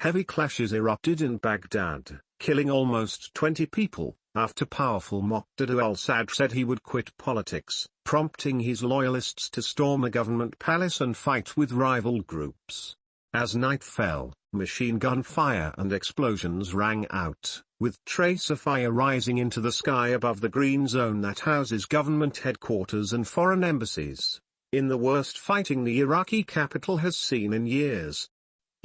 Heavy clashes erupted in Baghdad, killing almost 20 people, after powerful Muqtada al-Sadr said he would quit politics, prompting his loyalists to storm a government palace and fight with rival groups. As night fell, machine gun fire and explosions rang out, with tracer fire rising into the sky above the green zone that houses government headquarters and foreign embassies, in the worst fighting the Iraqi capital has seen in years.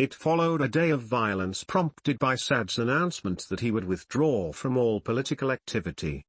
It followed a day of violence prompted by Sadr's announcement that he would withdraw from all political activity.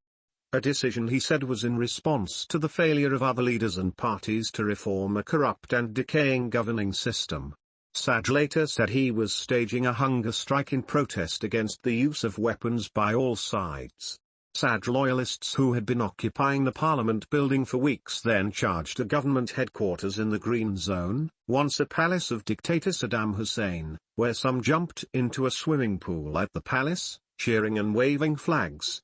A decision he said was in response to the failure of other leaders and parties to reform a corrupt and decaying governing system. Sadr later said he was staging a hunger strike in protest against the use of weapons by all sides. Sadr loyalists who had been occupying the parliament building for weeks then charged a government headquarters in the Green Zone, once a palace of dictator Saddam Hussein, where some jumped into a swimming pool at the palace, cheering and waving flags.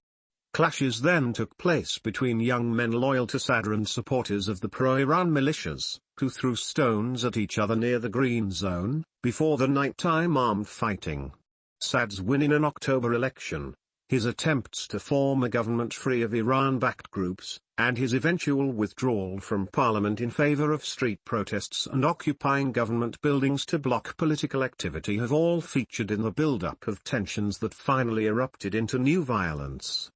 Clashes then took place between young men loyal to Sadr and supporters of the pro-Iran militias, who threw stones at each other near the Green Zone, before the nighttime armed fighting. Sadr's win in an October election, his attempts to form a government free of Iran-backed groups, and his eventual withdrawal from parliament in favor of street protests and occupying government buildings to block political activity have all featured in the build-up of tensions that finally erupted into new violence.